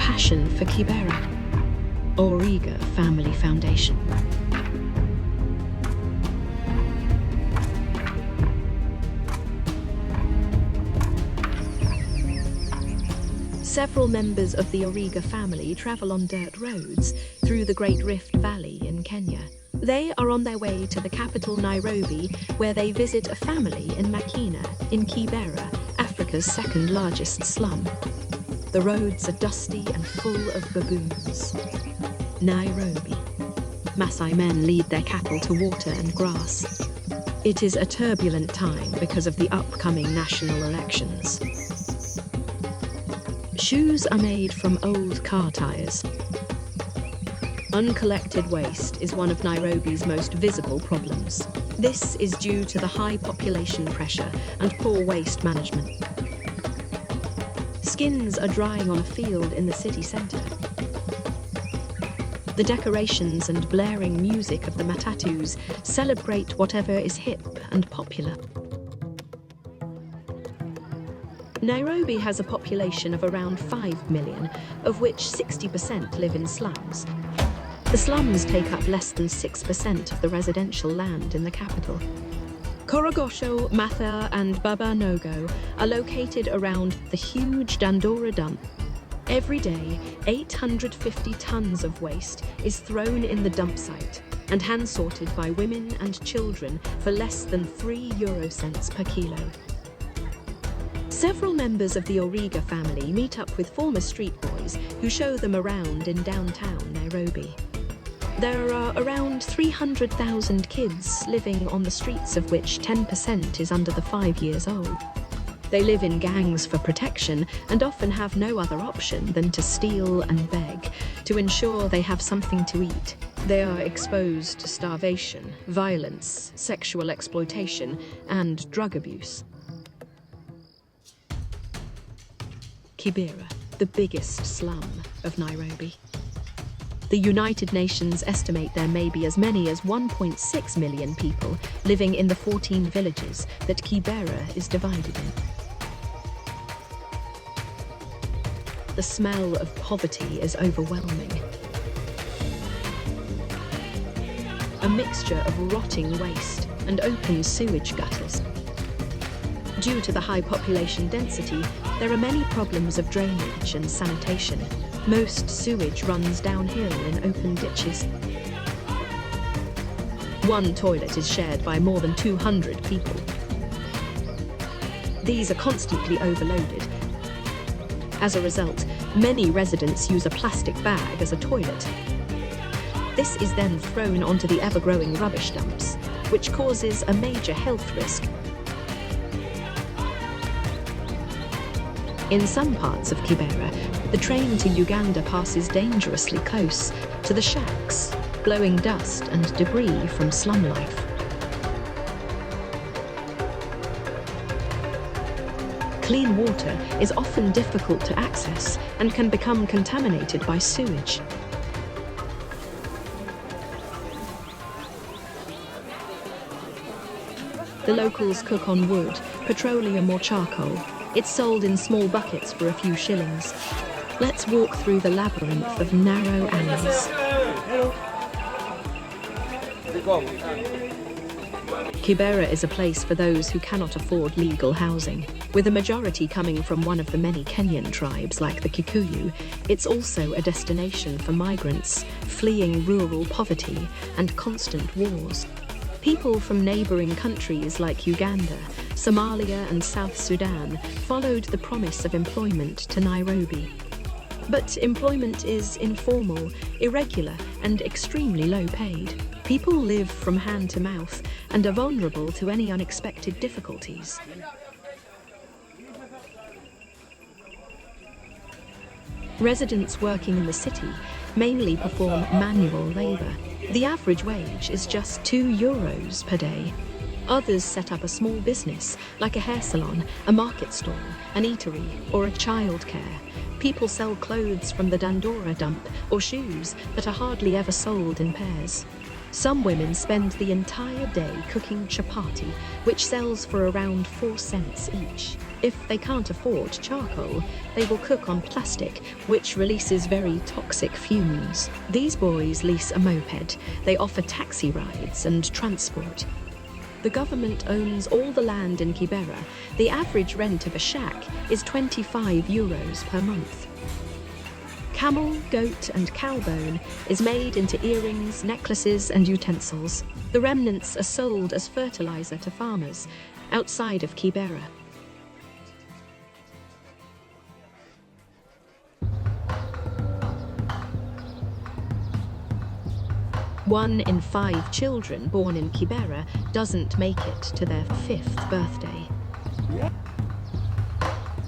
passion for Kibera. Origa Family Foundation. Several members of the Origa family travel on dirt roads through the Great Rift Valley in Kenya. They are on their way to the capital Nairobi, where they visit a family in Makina, in Kibera, Africa's second largest slum. The roads are dusty and full of baboons. Nairobi. Maasai men lead their cattle to water and grass. It is a turbulent time because of the upcoming national elections. Shoes are made from old car tires. Uncollected waste is one of Nairobi's most visible problems. This is due to the high population pressure and poor waste management. Skins are drying on a field in the city centre. The decorations and blaring music of the matatus celebrate whatever is hip and popular. Nairobi has a population of around 5 million, of which 60% live in slums. The slums take up less than 6% of the residential land in the capital. Korogosho, Matha and Baba Nogo are located around the huge Dandora dump. Every day, 850 tons of waste is thrown in the dump site and hand-sorted by women and children for less than 3 euro cents per kilo. Several members of the Origa family meet up with former street boys who show them around in downtown Nairobi. There are around 300,000 kids living on the streets, of which 10% is under the 5 years old. They live in gangs for protection and often have no other option than to steal and beg to ensure they have something to eat. They are exposed to starvation, violence, sexual exploitation, and drug abuse. Kibera, the biggest slum of Nairobi. The United Nations estimate there may be as many as 1.6 million people living in the 14 villages that Kibera is divided in. The smell of poverty is overwhelming. A mixture of rotting waste and open sewage gutters. Due to the high population density, there are many problems of drainage and sanitation. Most sewage runs downhill in open ditches. One toilet is shared by more than 200 people. These are constantly overloaded. As a result, many residents use a plastic bag as a toilet. This is then thrown onto the ever-growing rubbish dumps, which causes a major health risk. In some parts of Kibera, the train to Uganda passes dangerously close to the shacks, blowing dust and debris from slum life. Clean water is often difficult to access and can become contaminated by sewage. The locals cook on wood, petroleum or charcoal. It's sold in small buckets for a few shillings. Let's walk through the labyrinth of narrow alleys. Kibera is a place for those who cannot afford legal housing. With a majority coming from one of the many Kenyan tribes like the Kikuyu, it's also a destination for migrants fleeing rural poverty and constant wars. People from neighbouring countries like Uganda, Somalia and South Sudan followed the promise of employment to Nairobi. But employment is informal, irregular and extremely low paid. People live from hand to mouth and are vulnerable to any unexpected difficulties. Residents working in the city mainly perform manual labour. The average wage is just 2 euros per day. Others set up a small business, like a hair salon, a market stall, an eatery, or a childcare. People sell clothes from the Dandora dump, or shoes that are hardly ever sold in pairs. Some women spend the entire day cooking chapati, which sells for around 4 cents each. If they can't afford charcoal, they will cook on plastic, which releases very toxic fumes. These boys lease a moped. They offer taxi rides and transport. The government owns all the land in Kibera. The average rent of a shack is €25 per month. Camel, goat and cow bone is made into earrings, necklaces and utensils. The remnants are sold as fertilizer to farmers outside of Kibera. One in 5 children born in Kibera doesn't make it to their 5th birthday.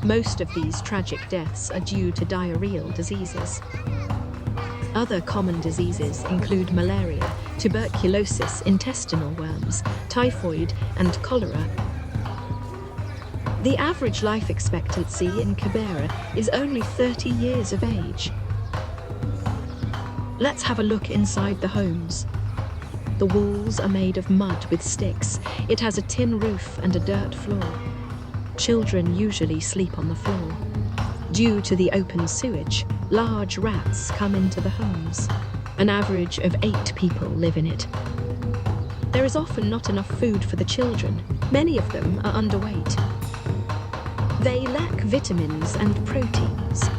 Most of these tragic deaths are due to diarrheal diseases. Other common diseases include malaria, tuberculosis, intestinal worms, typhoid, and cholera. The average life expectancy in Kibera is only 30 years of age. Let's have a look inside the homes. The walls are made of mud with sticks. It has a tin roof and a dirt floor. Children usually sleep on the floor. Due to the open sewage, large rats come into the homes. An average of 8 people live in it. There is often not enough food for the children. Many of them are underweight. They lack vitamins and proteins.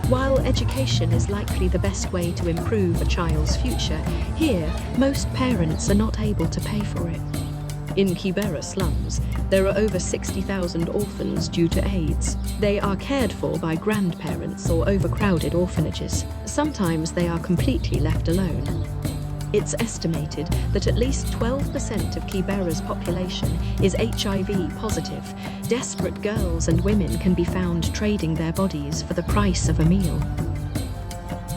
While education is likely the best way to improve a child's future, here, most parents are not able to pay for it. In Kibera slums, there are over 60,000 orphans due to AIDS. They are cared for by grandparents or overcrowded orphanages. Sometimes they are completely left alone. It's estimated that at least 12% of Kibera's population is HIV positive. Desperate girls and women can be found trading their bodies for the price of a meal.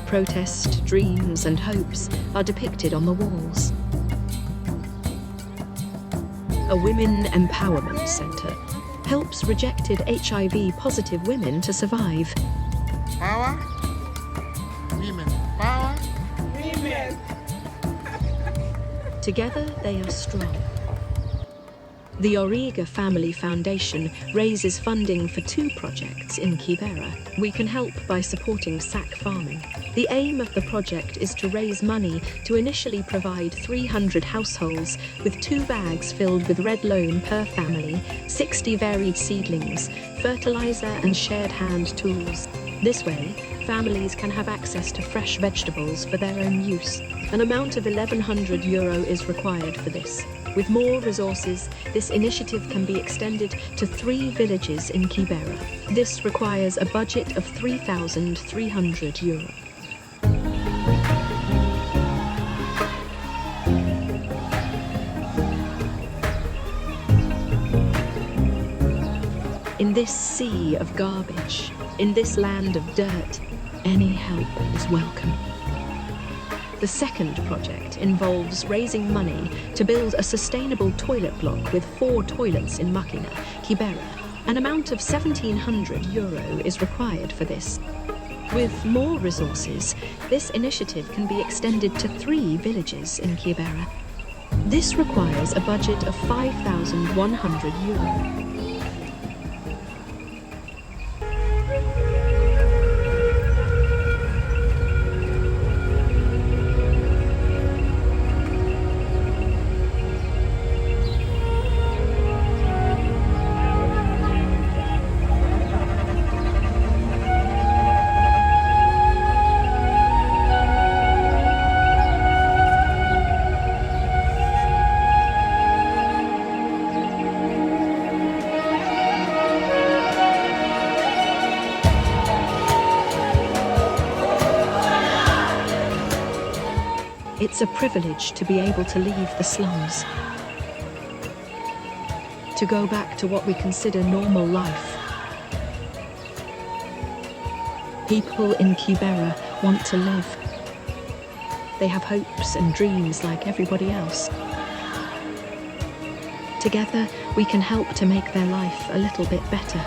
Protest, dreams, and hopes are depicted on the walls. A women empowerment centre helps rejected HIV positive women to survive. Power, women, power, women. Together they are strong. The Origa Family Foundation raises funding for 2 projects in Kibera. We can help by supporting sack farming. The aim of the project is to raise money to initially provide 300 households with 2 bags filled with red loam per family, 60 varied seedlings, fertilizer and shared hand tools. This way, families can have access to fresh vegetables for their own use. An amount of €1,100 is required for this. With more resources, this initiative can be extended to 3 villages in Kibera. This requires a budget of €3,300. In this sea of garbage, in this land of dirt, any help is welcome. The second project involves raising money to build a sustainable toilet block with 4 toilets in Makina, Kibera. An amount of €1,700 is required for this. With more resources, this initiative can be extended to 3 villages in Kibera. This requires a budget of €5,100. It's a privilege to be able to leave the slums, to go back to what we consider normal life. People in Kibera want to live. They have hopes and dreams like everybody else. Together, we can help to make their life a little bit better.